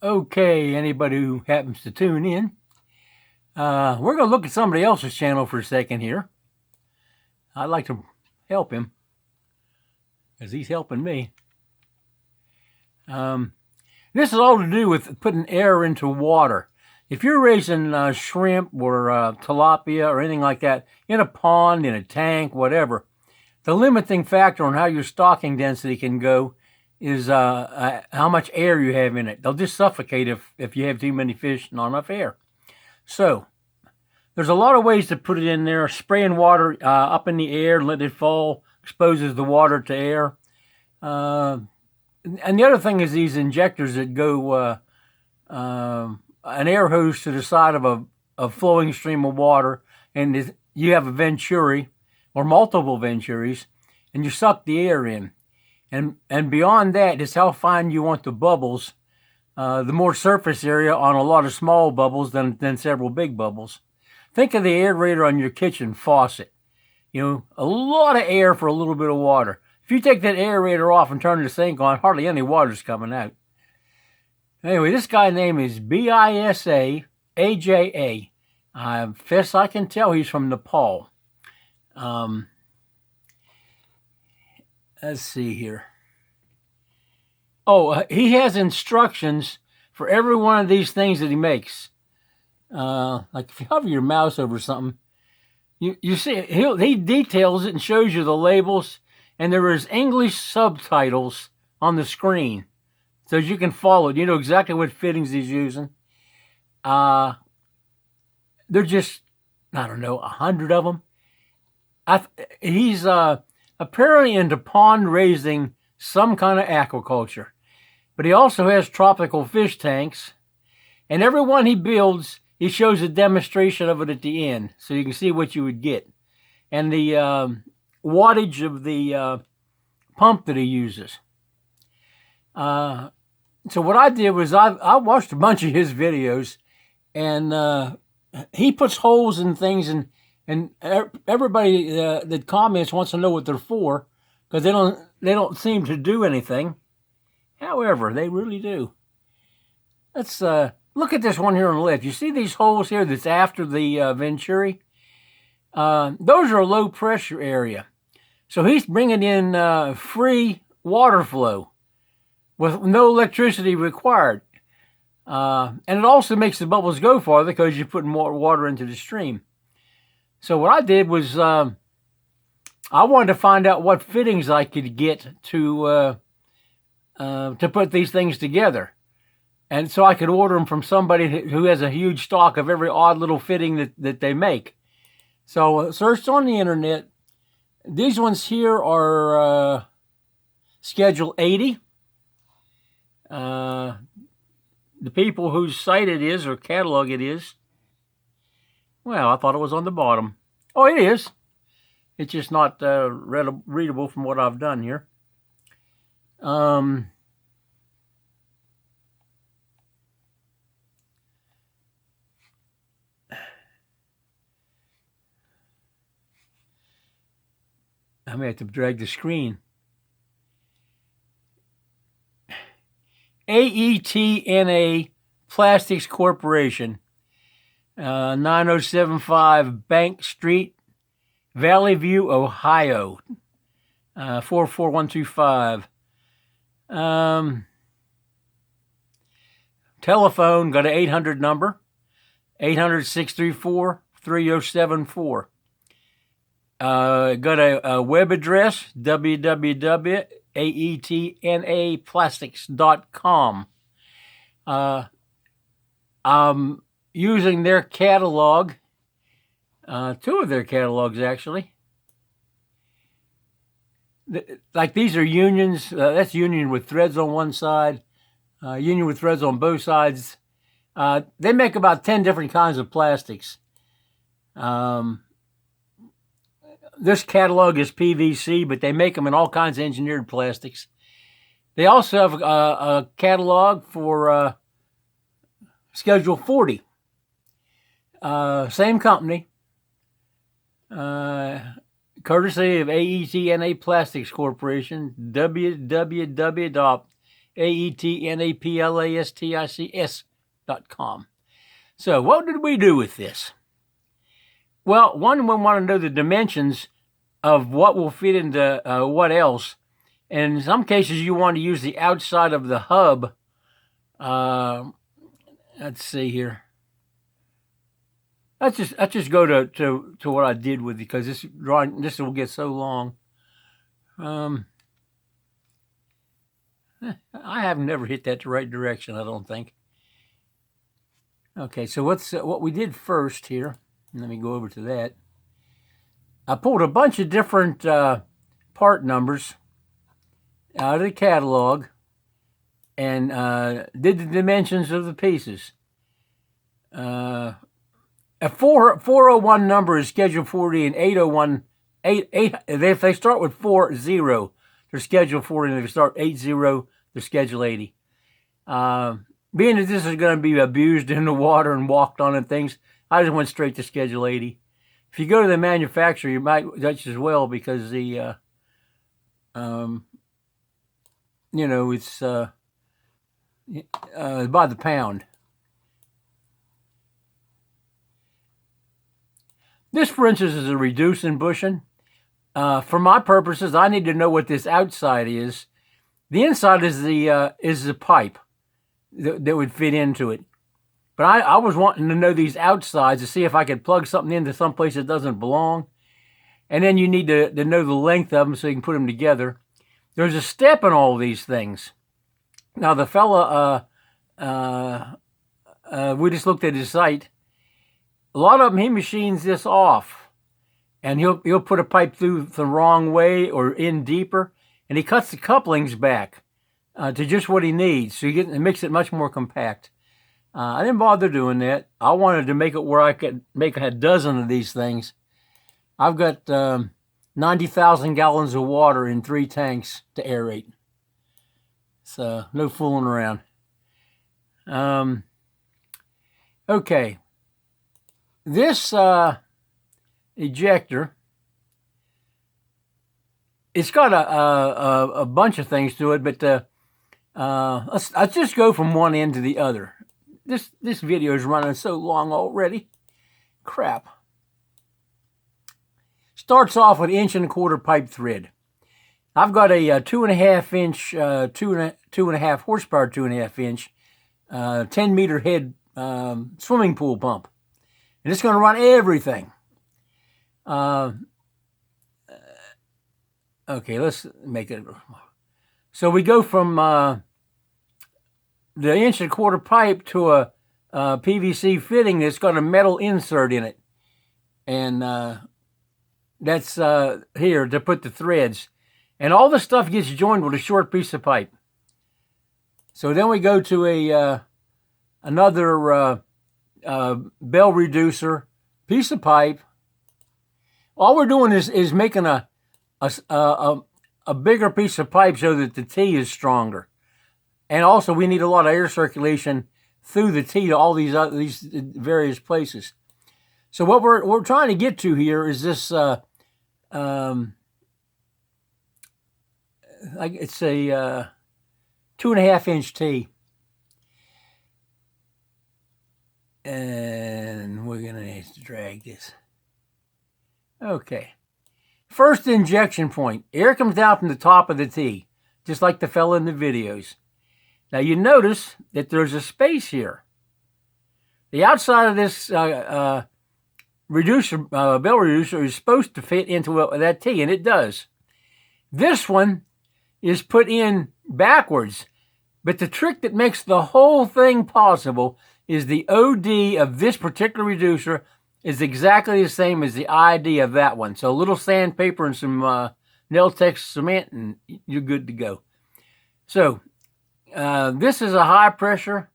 Okay, anybody who happens to tune in, we're going to look at somebody else's channel for a second here. I'd like to help him because he's helping me. This is all to do with putting air into water. If you're raising shrimp or tilapia or anything like that in a pond, in a tank, whatever, the limiting factor on how your stocking density can go is how much air you have in it. They'll just suffocate if you have too many fish and not enough air. So there's a lot of ways to put it in there. Spraying water up in the air, let it fall, exposes the water to air. And the other thing is these injectors that go an air hose to the side of a flowing stream of water, and you have a venturi or multiple venturis, and you suck the air in. And beyond that is how fine you want the bubbles. The more surface area on a lot of small bubbles than several big bubbles. Think of the aerator on your kitchen faucet. You know, a lot of air for a little bit of water. If you take that aerator off and turn the sink on, hardly any water's coming out. Anyway, this guy's name is Bisa Aja. I guess I can tell he's from Nepal. Let's see here. Oh, he has instructions for every one of these things that he makes. Like if you hover your mouse over something, you see he details it and shows you the labels, and there is English subtitles on the screen, so you can follow it. You know exactly what fittings he's using. They're just, I don't know, 100 of them. He's apparently into pond raising, some kind of aquaculture. But he also has tropical fish tanks. And every one he builds, he shows a demonstration of it at the end, so you can see what you would get. And the wattage of the pump that he uses. So what I did was I watched a bunch of his videos, and he puts holes in things, and everybody that comments wants to know what they're for, because they don't seem to do anything. However, they really do. Let's look at this one here on the left. You see these holes here that's after the venturi? Those are a low pressure area. So he's bringing in free water flow with no electricity required. And it also makes the bubbles go farther because you're putting more water into the stream. So what I did was I wanted to find out what fittings I could get to put these things together. And so I could order them from somebody who has a huge stock of every odd little fitting that they make. So searched on the internet. These ones here are Schedule 80. The people whose site it is or catalog it is. Well, I thought it was on the bottom. Oh, it is. It's just not readable from what I've done here. I may have to drag the screen. AETNA Plastics Corporation, 9075 Bank Street, Valley View, Ohio, 44125. Telephone, got an 800 number, 800-634-3074. Got a web address, www.aetnaplastics.com. I'm using their catalog, two of their catalogs actually. Like these are unions. That's union with threads on one side, union with threads on both sides. They make about 10 different kinds of plastics. This catalog is PVC, but they make them in all kinds of engineered plastics. They also have a catalog for Schedule 40. Same company. Courtesy of AETNA Plastics Corporation, www.aetnaplastics.com. AETNAPLASTICS.com. So what did we do with this? Well, one, we want to know the dimensions of what will fit into what else. And in some cases, you want to use the outside of the hub. Let's see here. Let's just go to what I did with it, because this will get so long. I have never hit that the right direction, I don't think. Okay, so what we did first here. Let me go over to that. I pulled a bunch of different part numbers out of the catalog and did the dimensions of the pieces. A 401 number is Schedule 40, and 801, if they start with 40, they're Schedule 40, and if they start 80, they're Schedule 80. Being that this is going to be abused in the water and walked on and things, I just went straight to Schedule 80. If you go to the manufacturer, you might Dutch as well, because the, it's by the pound. This, for instance, is a reducing bushing. For my purposes, I need to know what this outside is. The inside is the pipe that would fit into it. But I was wanting to know these outsides to see if I could plug something into someplace that doesn't belong. And then you need to know the length of them so you can put them together. There's a step in all of these things. Now, the fella, we just looked at his site. A lot of them, he machines this off. And he'll put a pipe through the wrong way or in deeper. And he cuts the couplings back to just what he needs. So it makes it much more compact. I didn't bother doing that. I wanted to make it where I could make a dozen of these things. I've got 90,000 gallons of water in 3 tanks to aerate. So no fooling around. Okay. This ejector, it's got a bunch of things to it, but let's just go from one end to the other. This video is running so long already. Crap. Starts off with 1.25 inch pipe thread. I've got a 2.5 inch, 2.5 horsepower, 2.5 inch, 10 meter head swimming pool pump. And it's going to run everything. Okay, let's make it. So we go from the 1.25 inch pipe to a PVC fitting that's got a metal insert in it. And that's here to put the threads. And all the stuff gets joined with a short piece of pipe. So then we go to another bell reducer piece of pipe. All we're doing is making a bigger piece of pipe so that the T is stronger. And also we need a lot of air circulation through the T to all these various places. So what we're trying to get to here is this like it's a 2.5 inch T. And we're going to need to drag this. Okay. First injection point. Air comes out from the top of the T, just like the fella in the videos. Now you notice that there's a space here. The outside of this bell reducer is supposed to fit into that T, and it does. This one is put in backwards, but the trick that makes the whole thing possible is the OD of this particular reducer is exactly the same as the ID of that one. So a little sandpaper and some Nail-Tex cement, and you're good to go. So this is a high pressure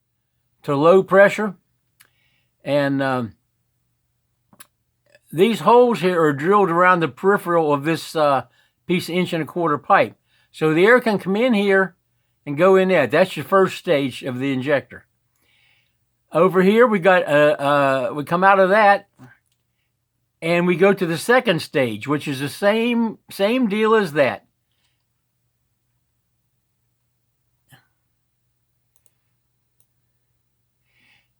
to low pressure. And these holes here are drilled around the peripheral of this piece of 1.25 inch pipe. So the air can come in here and go in there. That's your first stage of the injector. Over here we got we come out of that and we go to the second stage, which is the same deal as that.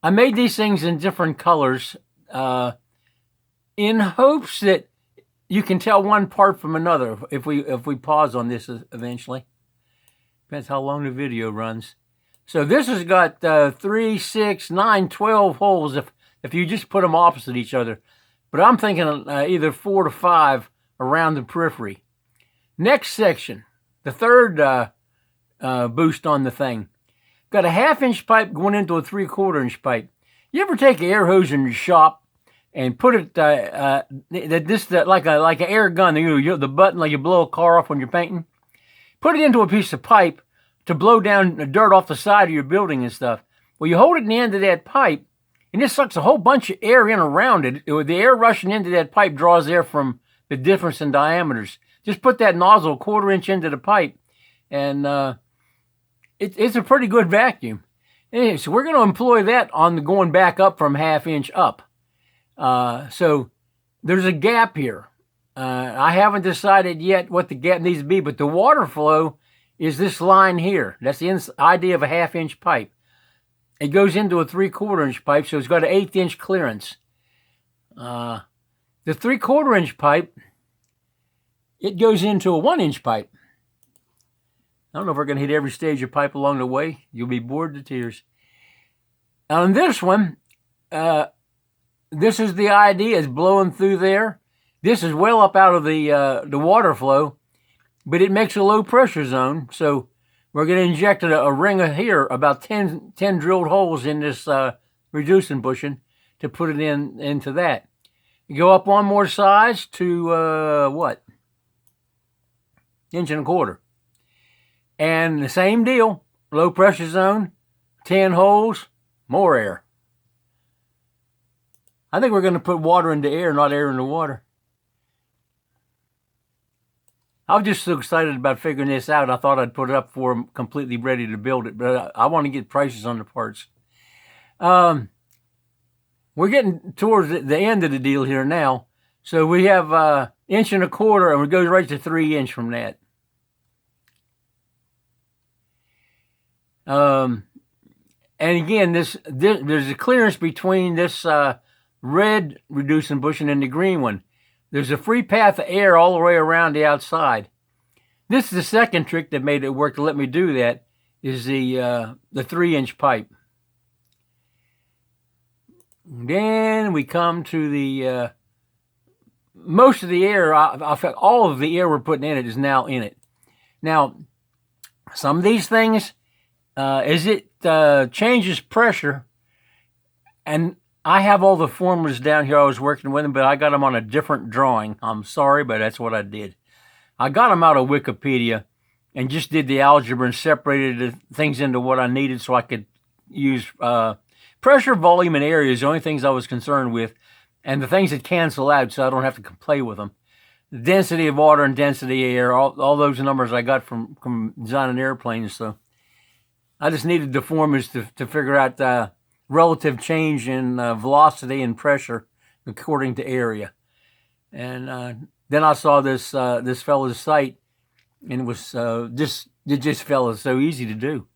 I made these things in different colors in hopes that you can tell one part from another if we pause on this eventually. Depends how long the video runs. So this has got 3, 6, 9, 12 holes if you just put them opposite each other. But I'm thinking either 4 to 5 around the periphery. Next section, the third boost on the thing. Got a 1/2 inch pipe going into a 3/4 inch pipe. You ever take an air hose in your shop and put it like an air gun, the button like you blow a car off when you're painting? Put it into a piece of pipe to blow down the dirt off the side of your building and stuff. Well, you hold it in the end of that pipe, and it sucks a whole bunch of air in around it. The air rushing into that pipe draws air from the difference in diameters. Just put that nozzle 1/4 inch into the pipe, and it's a pretty good vacuum. Anyway, so we're going to employ that on the going back up from 1/2 inch up. So there's a gap here. I haven't decided yet what the gap needs to be, but the water flow is this line here. That's the idea of a 1/2 inch pipe. It goes into a 3/4 inch pipe, so it's got an 1/8 inch clearance. The 3/4 inch pipe, it goes into a 1 inch pipe. I don't know if we're going to hit every stage of pipe along the way. You'll be bored to tears. On this one, this is the idea. It's blowing through there. This is well up out of the water flow, but it makes a low pressure zone. So we're going to inject a ring of here, about 10 drilled holes in this reducing bushing to put it into that. You go up one more size to what? 1 1/4 inch. And the same deal, low pressure zone, 10 holes, more air. I think we're going to put water into air, not air into water. I was just so excited about figuring this out, I thought I'd put it up for them completely ready to build it, but I want to get prices on the parts. We're getting towards the end of the deal here now. So we have 1 1/4 inch, and it goes right to 3 inch from that. And again, there's a clearance between this red reducing bushing and the green one. There's a free path of air all the way around the outside. This is the second trick that made it work to let me do that, is the 3 inch pipe. Then we come to the most of the air. All of the air we're putting in it is now in it. Now, some of these things, as it changes pressure, and I have all the formulas down here. I was working with them, but I got them on a different drawing. I'm sorry, but that's what I did. I got them out of Wikipedia and just did the algebra and separated the things into what I needed so I could use pressure, volume, and area is the only things I was concerned with, and the things that cancel out so I don't have to play with them. The density of water and density of air, all those numbers I got from designing airplanes. So I just needed the formulas to figure out relative change in velocity and pressure according to area. And then I saw this fellow's site, and it was this fella's so easy to do.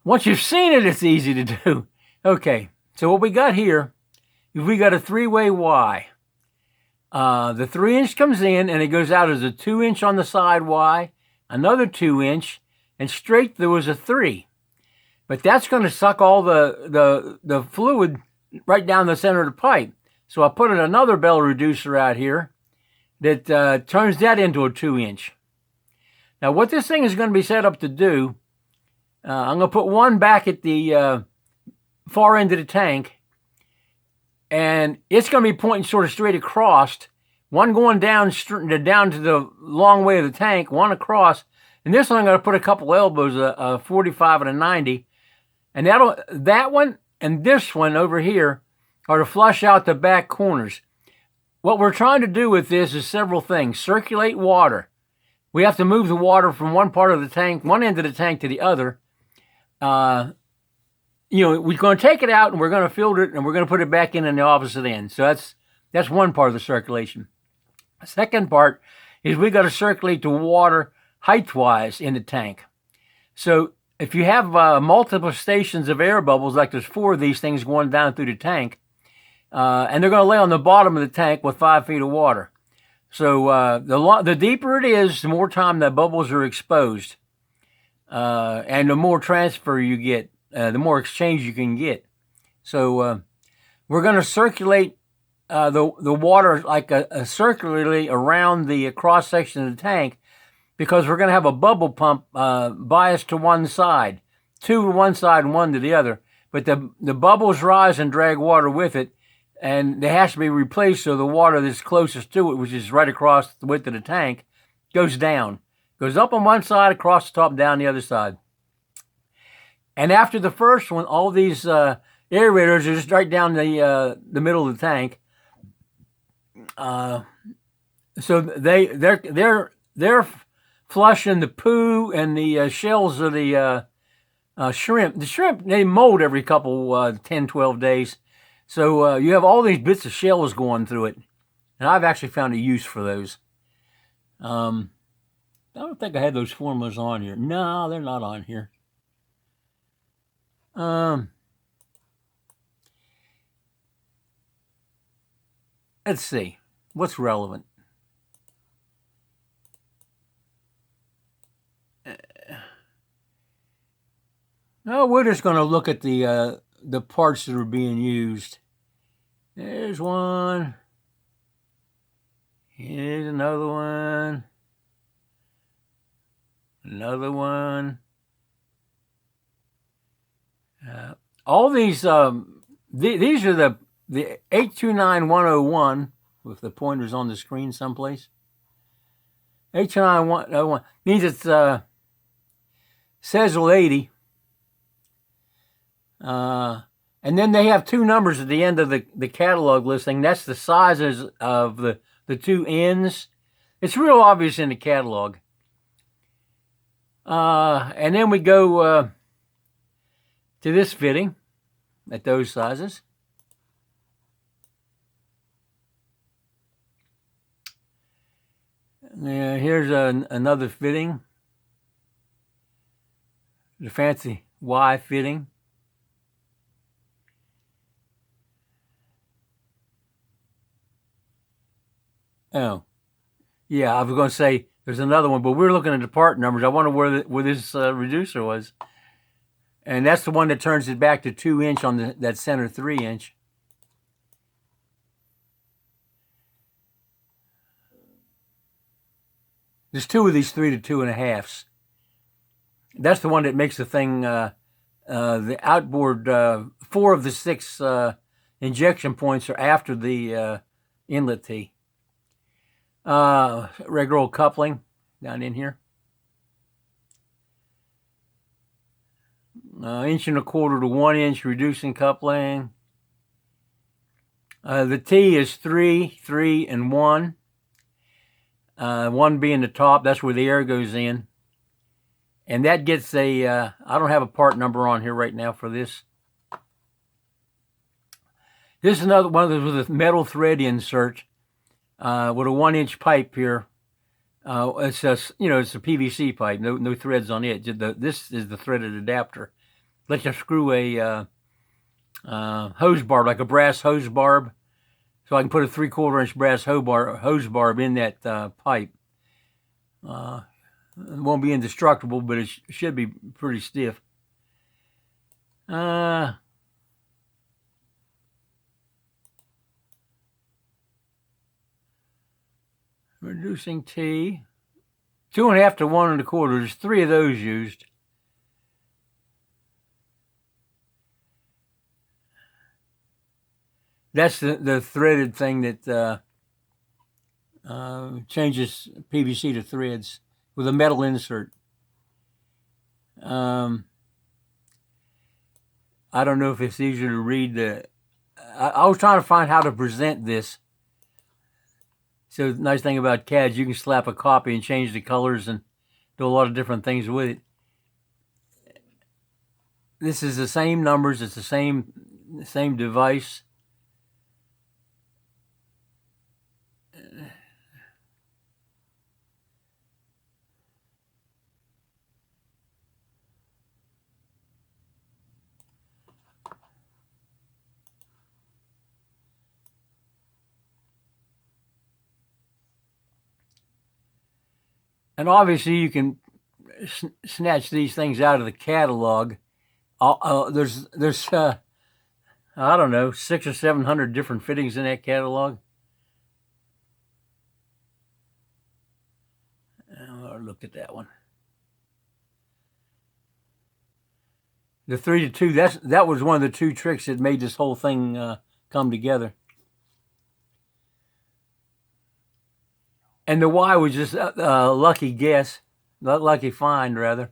Once you've seen it, it's easy to do. Okay, so what we got here is we got a 3-way Y. The 3 inch comes in, and it goes out as a 2 inch on the side Y, another 2 inch, and straight there was a 3. But that's going to suck all the fluid right down the center of the pipe. So I put another bell reducer out here that turns that into a 2 inch. Now what this thing is going to be set up to do, I'm going to put one back at the far end of the tank, and it's going to be pointing sort of straight across, one going down to the long way of the tank, one across, and this one I'm going to put a couple elbows, a 45 and a 90, and that one and this one over here are to flush out the back corners. What we're trying to do with this is several things. Circulate water. We have to move the water from one part of the tank, one end of the tank to the other. We're going to take it out and we're going to filter it and we're going to put it back in the opposite end. So that's one part of the circulation. The second part is we got to circulate the water height-wise in the tank. So if you have multiple stations of air bubbles, like there's 4 of these things going down through the tank, and they're going to lay on the bottom of the tank with 5 feet of water. So the deeper it is, the more time the bubbles are exposed, and the more transfer you get, the more exchange you can get. So we're going to circulate the water like circularly around the cross section of the tank, because we're going to have a bubble pump biased to one side, 2 to one side and 1 to the other. But the bubbles rise and drag water with it, and they have to be replaced so the water that's closest to it, which is right across the width of the tank, goes down. Goes up on one side, across the top, down the other side. And after the first one, all these aerators are just right down the middle of the tank. So they're flushing the poo and the shells of the shrimp. The shrimp, they mold every couple 10, 12 days. So you have all these bits of shells going through it. And I've actually found a use for those. I don't think I had those formulas on here. No, they're not on here. Let's see. What's relevant? No, we're just going to look at the parts that are being used. There's one. Here's another one. Another one. All these these are the 829101, with the pointers on the screen someplace. 829101 means it's Cecil 80. And then they have 2 numbers at the end of the catalog listing. That's the sizes of the 2 ends. It's real obvious in the catalog. And then we go to this fitting at those sizes. Here's another fitting. The fancy Y fitting. Oh, yeah, I was going to say there's another one, but we're looking at the part numbers. I wonder where this reducer was. And that's the one that turns it back to 2-inch on that center 3-inch. There's 2 of these 3 to 2.5s. That's the one that makes the thing, the outboard, 4 of the 6 injection points are after the inlet tee. Regular old coupling down in here. 1.25 to 1-inch reducing coupling. The T is 3, 3, and 1. 1 being the top, that's where the air goes in. And that gets a, I don't have a part number on here right now for this. This is another one of those with a metal thread insert with a 1-inch pipe here. It's a, it's a PVC pipe, no threads on it. This is the threaded adapter. Let you screw a hose barb, like a brass hose barb. So I can put a 3/4-inch brass hose barb in that pipe. It won't be indestructible, but it should be pretty stiff. Reducing T. 2.5 to 1.25. There's 3 of those used. That's the threaded thing that changes PVC to threads with a metal insert. I don't know if it's easier to read. I was trying to find how to present this. So the nice thing about CAD, you can slap a copy and change the colors and do a lot of different things with it. This is the same numbers. It's the same device. And obviously you can snatch these things out of the catalog. There's I don't know, 600 or 700 different fittings in that catalog. I looked at that one. The 3-to-2, that was one of the 2 tricks that made this whole thing come together. And the Y was just a lucky guess, lucky find rather.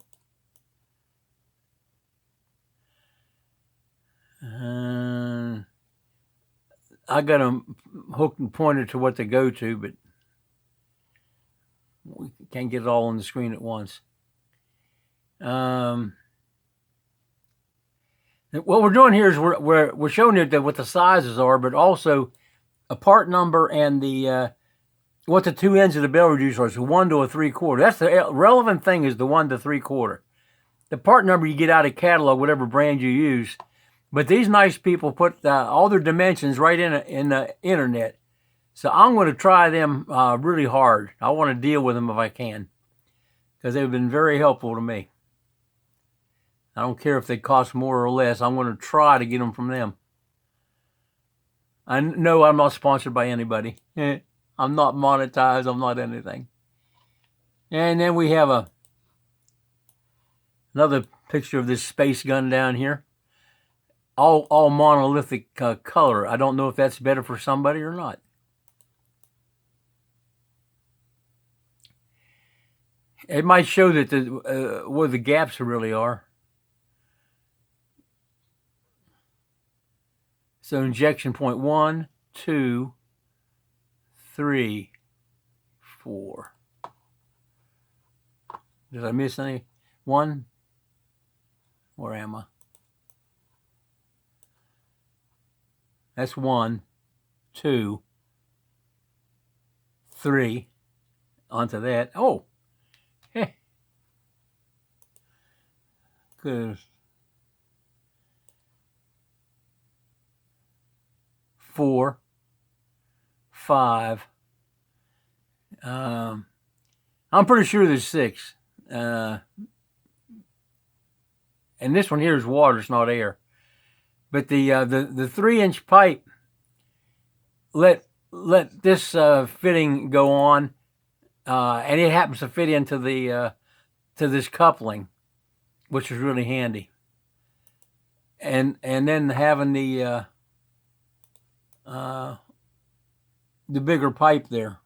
I got them hooked and pointed to what to go to, but we can't get it all on the screen at once. What we're doing here is we're showing you what the sizes are, but also a part number and the what the 2 ends of the bell reducer are. So 1 to a 3/4. That's the relevant thing, is the 1 to 3/4. The part number you get out of catalog, whatever brand you use. But these nice people put all their dimensions right in the internet. So I'm going to try them really hard. I want to deal with them if I can, because they've been very helpful to me. I don't care if they cost more or less. I'm going to try to get them from them. I know I'm not sponsored by anybody. I'm not monetized. I'm not anything. And then we have another picture of this space gun down here. All monolithic color. I don't know if that's better for somebody or not. It might show that where the gaps really are. So injection point 1, 2, 3, 4. Did I miss any? 1? Where am I? That's 1, 2, 3. Onto that. Oh, hey. Good. 4, 5. I'm pretty sure there's 6. And this one here is water, it's not air. But the 3-inch pipe let this fitting go on, and it happens to fit into the to this coupling, which is really handy. And then having the bigger pipe there.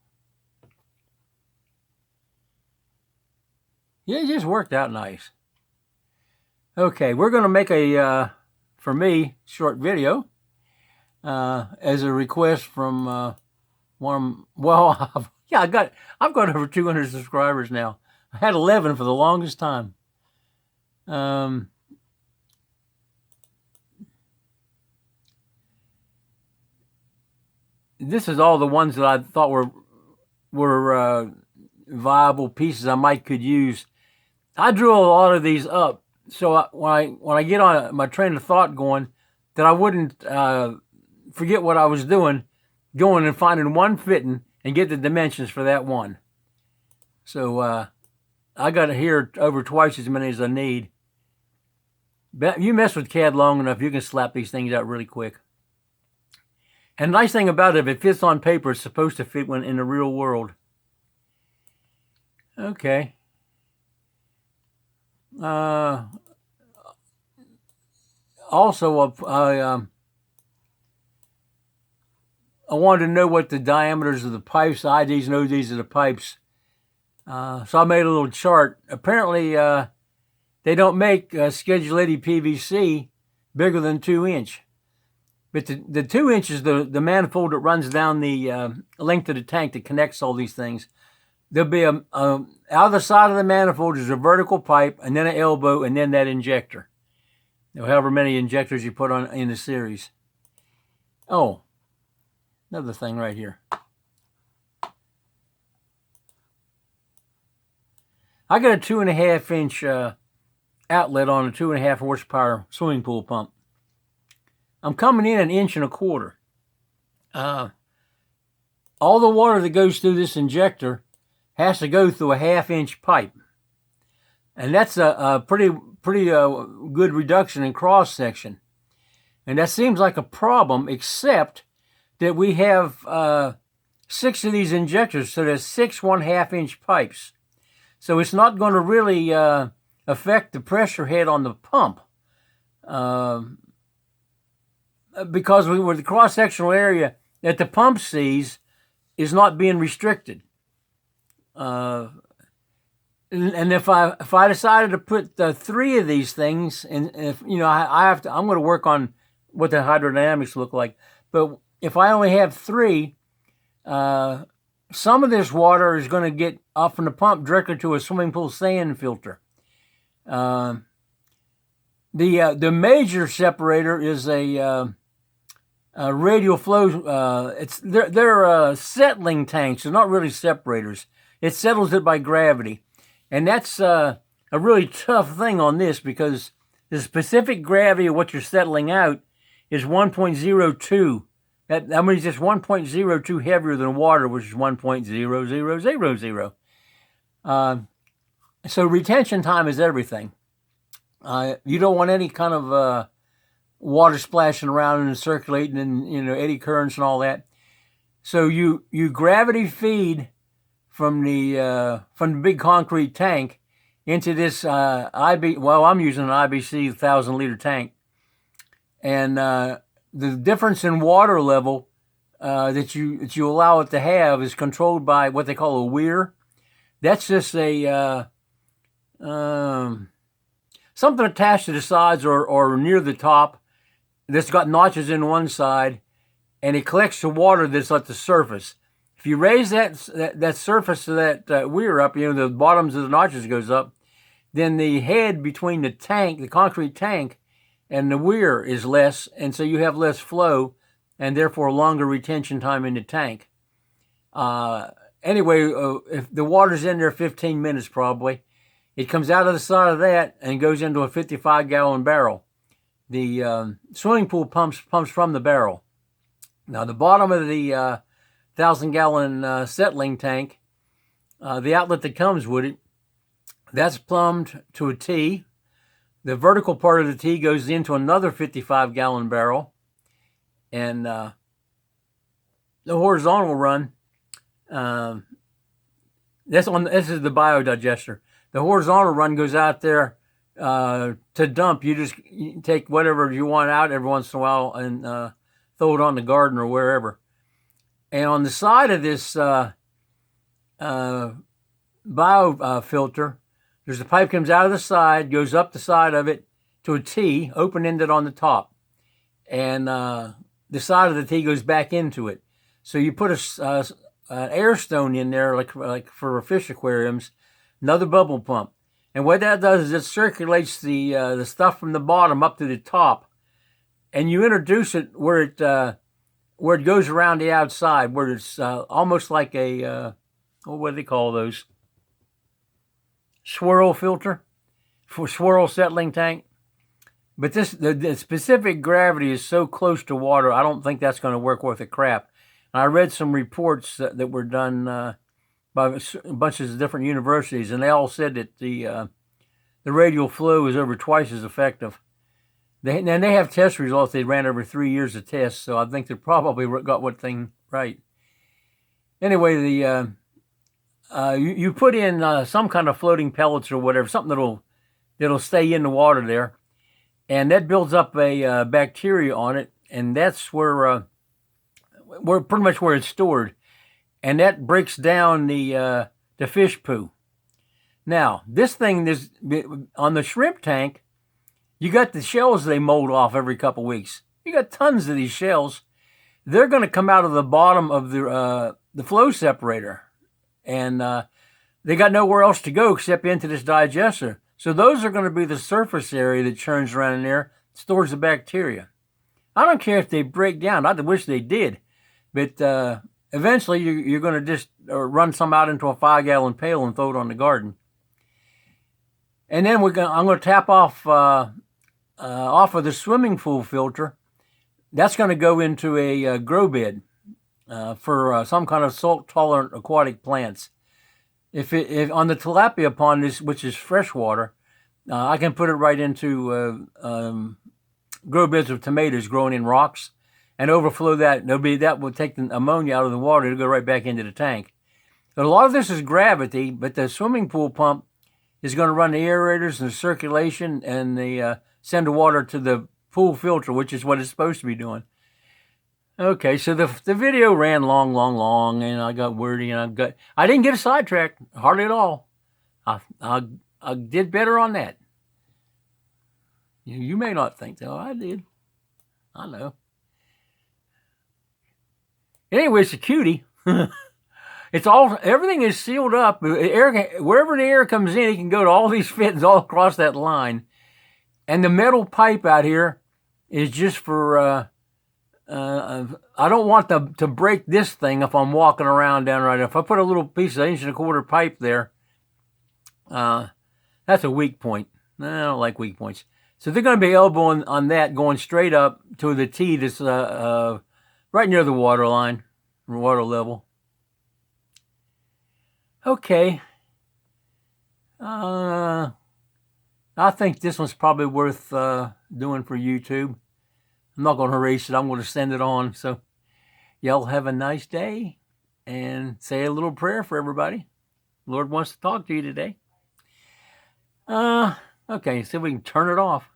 Yeah, it just worked out nice. Okay, we're going to make a, for me, short video as a request from one. Well, yeah, I've got over 200 subscribers now. I had 11 for the longest time. This is all the ones that I thought were viable pieces I could use. I drew a lot of these up, so when I get on my train of thought going, that I wouldn't forget what I was doing, going and finding one fitting and get the dimensions for that one. So I got here over twice as many as I need. But you mess with CAD long enough, you can slap these things out really quick. And the nice thing about it, if it fits on paper, it's supposed to fit in the real world. Okay. Also, I wanted to know what the diameters of the pipes. I know these are the pipes. So I made a little chart. Apparently, they don't make Schedule 80 PVC bigger than 2-inch. But the 2 inches, the manifold that runs down the length of the tank that connects all these things, there'll be out of the side of the manifold is a vertical pipe, and then an elbow, and then that injector. However many injectors you put on in the series. Oh, another thing right here. I got a 2.5-inch outlet on a 2.5 horsepower swimming pool pump. I'm coming in 1.25 inches. All the water that goes through this injector has to go through a 1/2-inch pipe. And that's a pretty good reduction in cross section. And that seems like a problem, except that we have 6 of these injectors, so there's 6 1/2-inch pipes. So it's not going to really affect the pressure head on the pump, because the cross-sectional area that the pump sees is not being restricted. And if I decided to put 3 of these things, and if I'm going to work on what the hydrodynamics look like. But if I only have 3, some of this water is going to get off from the pump directly to a swimming pool sand filter. The major separator is a radial flow. They're settling tanks. They're not really separators. It settles it by gravity, and that's a really tough thing on this, because the specific gravity of what you're settling out is 1.02. That means it's 1.02 heavier than water, which is 1.0000. So retention time is everything. You don't want any kind of water splashing around and circulating, and eddy currents and all that. So you gravity feed from the big concrete tank into this I'm using an IBC 1,000-liter tank, and the difference in water level that you allow it to have is controlled by what they call a weir. That's just a something attached to the sides or near the top that's got notches in one side, and it collects the water that's at the surface. If you raise that surface of that weir up, the bottoms of the notches goes up, then the head between the tank, the concrete tank, and the weir is less, and so you have less flow, and therefore longer retention time in the tank. Anyway, if the water's in there 15 minutes probably, it comes out of the side of that and goes into a 55-gallon barrel. The swimming pool pumps from the barrel. Now, the bottom of the 1,000-gallon settling tank, the outlet that comes with it, that's plumbed to a T. The vertical part of the T goes into another 55-gallon barrel, and the horizontal run, this is the biodigester. The horizontal run goes out there to dump. You take whatever you want out every once in a while and throw it on the garden or wherever. And on the side of this bio filter, there's a pipe comes out of the side, goes up the side of it to a T, open-ended on the top. And the side of the T goes back into it. So you put an air stone in there, like for fish aquariums, another bubble pump. And what that does is it circulates the stuff from the bottom up to the top. And you introduce it where it goes around the outside, where it's almost like a, what do they call those? Swirl filter, for swirl settling tank. But the specific gravity is so close to water, I don't think that's going to work worth a crap. And I read some reports that were done by bunches of different universities, and they all said that the radial flow is over twice as effective. They have test results they ran over 3 years of tests, so I think they probably got one thing right. Anyway, you put in some kind of floating pellets or whatever, something that'll stay in the water there, and that builds up a bacteria on it, and that's where pretty much where it's stored, and that breaks down the fish poo. Now, this thing is on the shrimp tank. You got the shells they mold off every couple weeks. You got tons of these shells. They're going to come out of the bottom of the flow separator, and they got nowhere else to go except into this digester. So those are going to be the surface area that churns around in there, stores the bacteria. I don't care if they break down. I wish they did, but eventually you're going to just run some out into a 5-gallon pail and throw it on the garden. And then I'm going to tap off of the swimming pool filter. That's going to go into a grow bed for some kind of salt-tolerant aquatic plants. if on the tilapia pond, which is freshwater, I can put it right into grow beds of tomatoes growing in rocks and overflow that. That will take the ammonia out of the water to go right back into the tank. But a lot of this is gravity, but the swimming pool pump is going to run the aerators and the circulation and send the water to the pool filter, which is what it's supposed to be doing. Okay, so the video ran long, and I got wordy, and I didn't get a sidetrack hardly at all. I did better on that. You may not think so. I did. I know. Anyway, it's a cutie. Everything is sealed up. Wherever the air comes in, it can go to all these fittings all across that line. And the metal pipe out here is just for. I don't want to break this thing if I'm walking around down right. If I put a little piece of 1.25 pipe there, that's a weak point. I don't like weak points. So they're going to be elbowing on that, going straight up to the T that's right near the water line, water level. Okay. I think this one's probably worth doing for YouTube. I'm not going to erase it. I'm going to send it on. So y'all have a nice day and say a little prayer for everybody. Lord wants to talk to you today. Okay, see if we can turn it off.